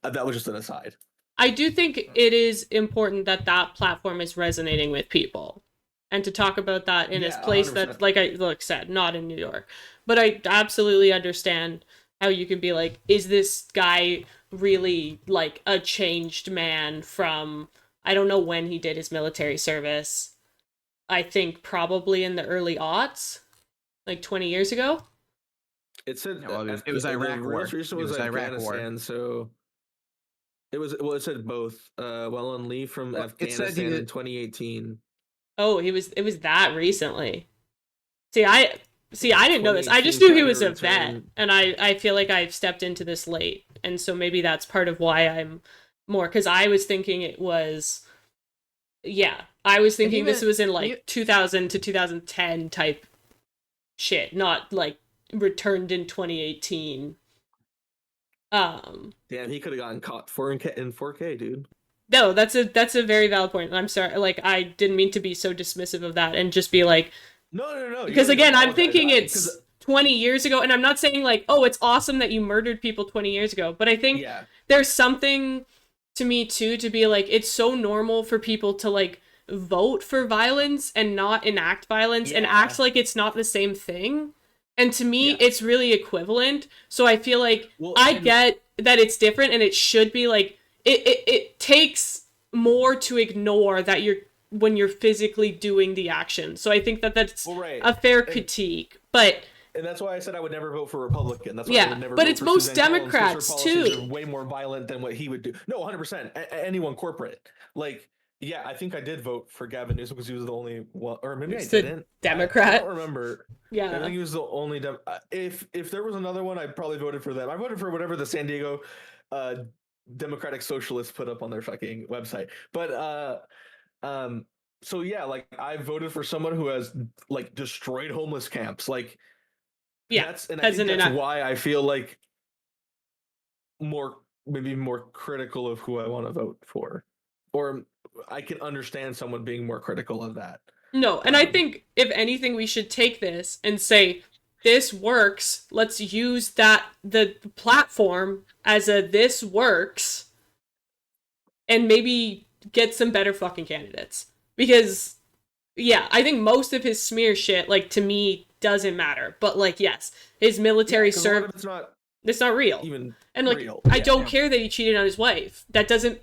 that was just an aside. I do think it is important that that platform is resonating with people and to talk about that in a place 100%. That, like I said, not in New York. But I absolutely understand how you can be like, is this guy really like a changed man from, I don't know when he did his military service. I think probably in the early aughts, like 20 years ago. It said it was Iraq War. Most recent was Afghanistan, so... It said both. While on leave from Afghanistan in 2018. Oh, it was that recently. See, I didn't know this. I just knew he was a vet, and I feel like I've stepped into this late, and so maybe that's part of why I'm more, because I was thinking it was, this was in like 2000 to 2010 type shit, not like returned in 2018. Damn, he could have gotten caught in 4K, dude. No, that's a very valid point. I'm sorry, like I didn't mean to be so dismissive of that and just be like, no. Because again, I'm thinking it's 20 years ago, and I'm not saying like, oh, it's awesome that you murdered people 20 years ago, but I think there's something to me too to be like, it's so normal for people to like vote for violence and not enact violence and act like it's not the same thing. And to me, it's really equivalent. So I feel like I get that it's different, and it should be like it takes more to ignore that when you're physically doing the action. So I think that's a fair critique. But and that's why I said I would never vote for Republican. That's why I would never but vote it's for most Suzanne Democrats Collins, too. are way more violent than what he would do. No, 100%. Anyone corporate like. Yeah, I think I did vote for Gavin Newsom because he was the only one, or maybe I didn't. Democrat. I don't remember. Yeah, I think he was the only. If there was another one, I probably voted for them. I voted for whatever the San Diego Democratic Socialists put up on their fucking website. But so yeah, like I voted for someone who has like destroyed homeless camps. Like I think that's why I feel like maybe more critical of who I want to vote for, or I can understand someone being more critical of that. No, and I think if anything, we should take this and say, this works. Let's use the platform as this works, and maybe get some better fucking candidates. Because, I think most of his smear shit, like, to me, doesn't matter. But, like, yes, his military service... It's not real. And, like, real. I don't care that he cheated on his wife. That doesn't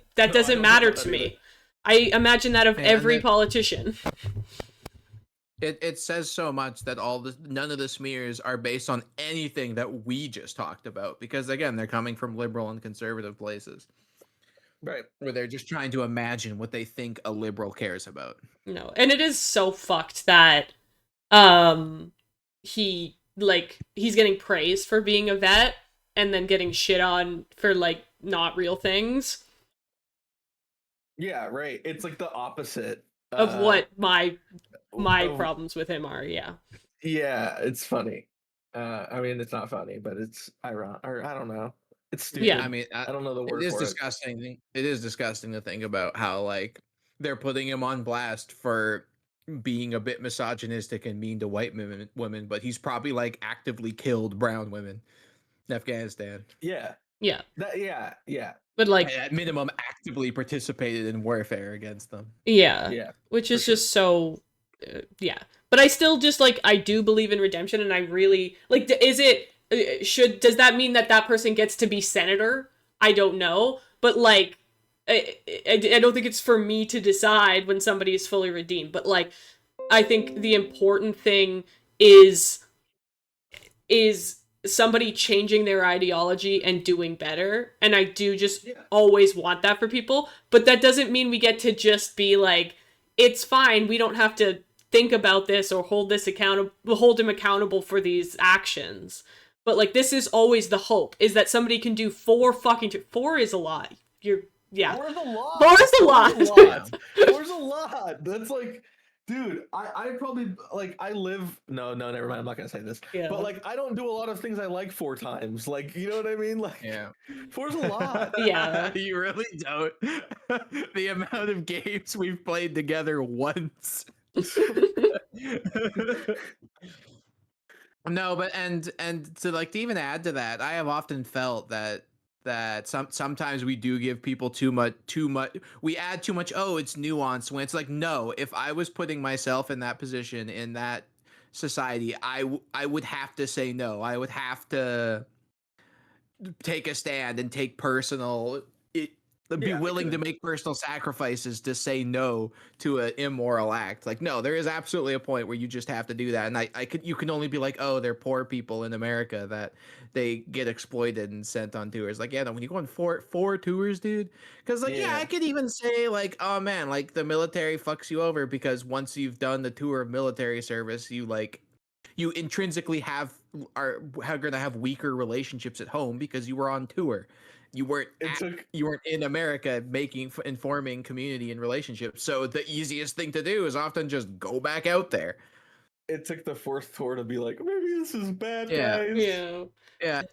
matter to me. I imagine that of every politician. It says so much that none of the smears are based on anything that we just talked about, because again, they're coming from liberal and conservative places. Right. Where they're just trying to imagine what they think a liberal cares about. No. And it is so fucked that he's getting praised for being a vet and then getting shit on for like not real things. Yeah, right. It's like the opposite of what my problems with him are. Yeah. Yeah, it's funny. I mean, it's not funny, but it's ironic, or I don't know. It's stupid. Yeah. I mean, I don't know the word it is for disgusting. It is disgusting to think about how like they're putting him on blast for being a bit misogynistic and mean to white women, but he's probably like actively killed brown women in Afghanistan. Yeah. Yeah. Yeah. But like at minimum, actively participated in warfare against them. Yeah. Yeah. Which is just so. Yeah. But I still just like I do believe in redemption, and I really like. Is it does that mean that person gets to be senator? I don't know, but like. I don't think it's for me to decide when somebody is fully redeemed, but like I think the important thing is somebody changing their ideology and doing better, and I do just always want that for people, but that doesn't mean we get to just be like, it's fine, we don't have to think about this or hold him accountable for these actions. But like, this is always the hope, is that somebody can do 4 is a lot. Yeah. 4 is a lot. 4 is a lot. 4 is a lot. That's like, dude, I probably like I live no, never mind. I'm not gonna say this. Yeah. But like I don't do a lot of things I like 4 times. Like, you know what I mean? Like 4 is a lot. Yeah. You really don't. The amount of games we've played together once. No, but and to like to even add to that, I have often felt that sometimes we do give people too much, we add too much, oh, it's nuance, when it's like, no, if I was putting myself in that position, in that society, I would have to say no. I would have to take a stand and take be willing to make personal sacrifices to say no to an immoral act. Like, no, there is absolutely a point where you just have to do that. And you can only be like, oh, they're poor people in America that they get exploited and sent on tours. Like, yeah, no, when you go on four tours, dude, because like, yeah, I could even say like, oh man, like the military fucks you over, because once you've done the tour of military service, you intrinsically are gonna have weaker relationships at home because you were on tour. You weren't in America informing community and relationships. So the easiest thing to do is often just go back out there. It took the 4th tour to be like, maybe this is bad, guys. Yeah.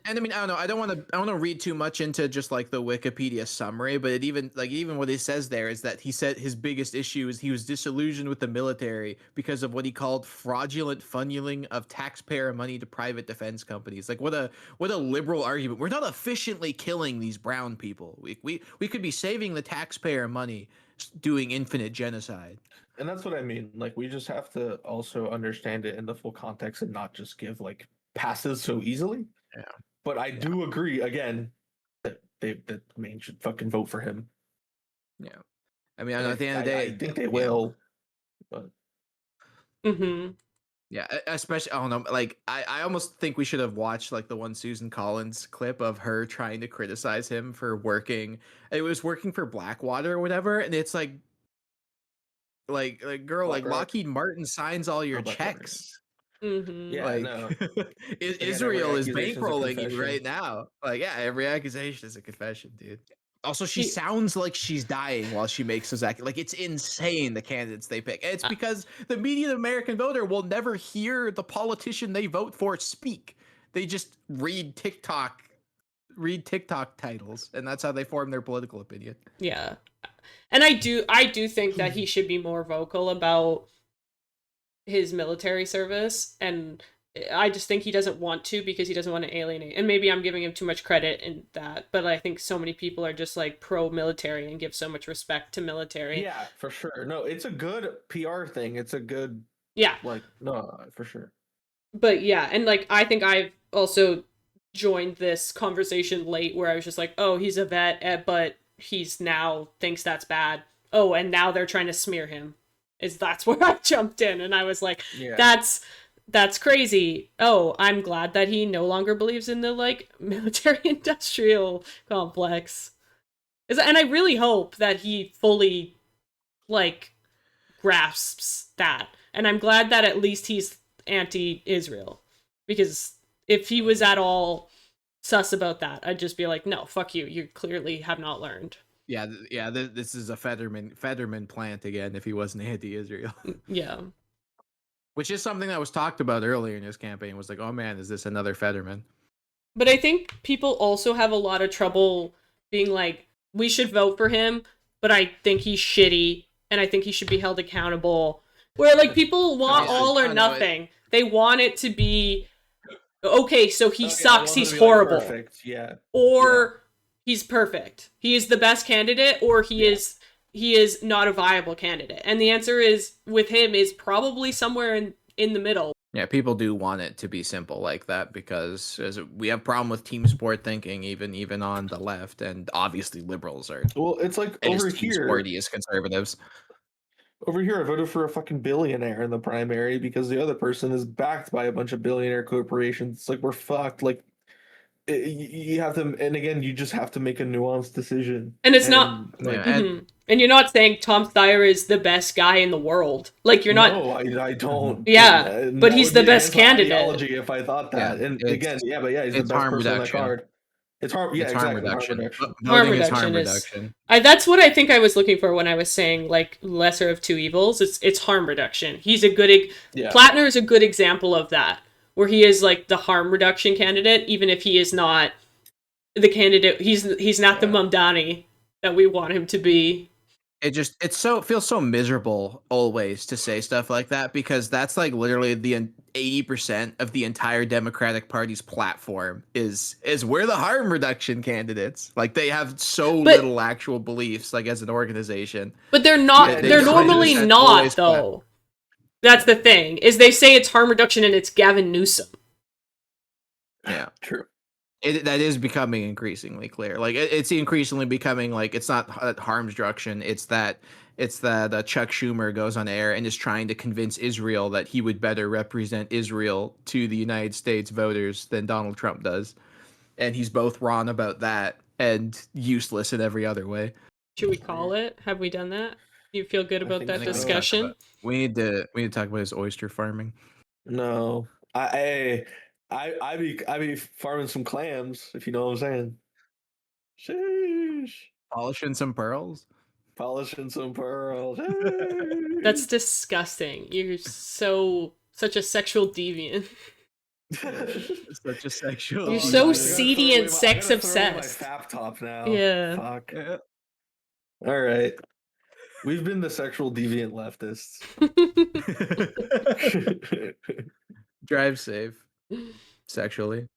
And I mean, I don't know. I don't want to read too much into just like the Wikipedia summary, but even what he says there is that he said his biggest issue is he was disillusioned with the military because of what he called fraudulent funneling of taxpayer money to private defense companies. Like, what a liberal argument. We're not efficiently killing these brown people. We could be saving the taxpayer money doing infinite genocide. And that's what I mean. Like, we just have to also understand it in the full context and not just give like passes so easily. Yeah. But I do agree again that Maine should fucking vote for him. Yeah. I mean, at the end of the day, I think they will. But yeah, especially, I don't know, like I almost think we should have watched like the one Susan Collins clip of her trying to criticize him for working for Blackwater or whatever, and it's like girl, like Lockheed Martin signs all your checks. Yeah, like, no. Israel is bankrolling you right now. Like, yeah, every accusation is a confession, dude. Also, she sounds like she's dying while she makes those accusations. Like, it's insane, the candidates they pick. And it's because the median American voter will never hear the politician they vote for speak. They just read TikTok titles, and that's how they form their political opinion. Yeah. And I do think that he should be more vocal about his military service, and I just think he doesn't want to because he doesn't want to alienate. And maybe I'm giving him too much credit in that, but I think so many people are just like pro-military and give so much respect to military. Yeah, for sure. No, it's a good PR thing. It's a good like, no, for sure. But yeah, and like I think I've also joined this conversation late where I was just like, oh, he's a vet, but he's now thinks that's bad. Oh, and now they're trying to smear him. That's where I jumped in, and I was like, that's crazy. Oh, I'm glad that he no longer believes in the like military industrial complex. And I really hope that he fully like grasps that. And I'm glad that at least he's anti-Israel, because if he was at all sus about that, I'd just be like, no, fuck you. You clearly have not learned. Yeah. This is a Fetterman plant again. If he wasn't anti-Israel, yeah. Which is something that was talked about earlier in his campaign. Was like, oh man, is this another Fetterman? But I think people also have a lot of trouble being like, we should vote for him, but I think he's shitty, and I think he should be held accountable. Where like people want all or nothing. They want it to be okay, so he sucks, he's horrible. Like, perfect. Yeah. Or he's perfect. He is the best candidate, or he is not a viable candidate. And the answer is with him is probably somewhere in the middle. Yeah, people do want it to be simple like that because we have problem with team sport thinking even on the left, and obviously liberals are. Well, it's like over here, sporty as conservatives. Over here, I voted for a fucking billionaire in the primary because the other person is backed by a bunch of billionaire corporations. It's like we're fucked. Like you have to, and again, you just have to make a nuanced decision. And it's not like, and you're not saying Tom Steyer is the best guy in the world. Like you're not. No, I don't. Yeah, but he's the best candidate. If I thought that, and again, he's the best person on the card. It's harm. Yeah, exactly. Harm reduction. That's what I think I was looking for when I was saying like lesser of two evils. It's harm reduction. He's a good. Platner is a good example of that, where he is like the harm reduction candidate, even if he is not the candidate. He's not the Mamdani that we want him to be. It feels so miserable always to say stuff like that, because that's like literally the 80% of the entire Democratic Party's platform is we're the harm reduction candidates. Like they have little actual beliefs like as an organization. But they're not. They're normally not though. That's the thing, is they say it's harm reduction and it's Gavin Newsom. Yeah, true. That is becoming increasingly clear. Like it's increasingly becoming like it's not harm reduction. It's that Chuck Schumer goes on air and is trying to convince Israel that he would better represent Israel to the United States voters than Donald Trump does, and he's both wrong about that and useless in every other way. Should we call it? Have we done that? Do you feel good about that discussion? We need to talk about his oyster farming. No, I be farming some clams, if you know what I'm saying. Sheesh. Polishing some pearls. That's disgusting. You're such a sexual deviant. Such a sexual. You're so seedy and sex obsessed. My fap top now. Yeah. Fuck. Yeah. All right. We've been the sexual deviant leftists. Drive safe. Sexually.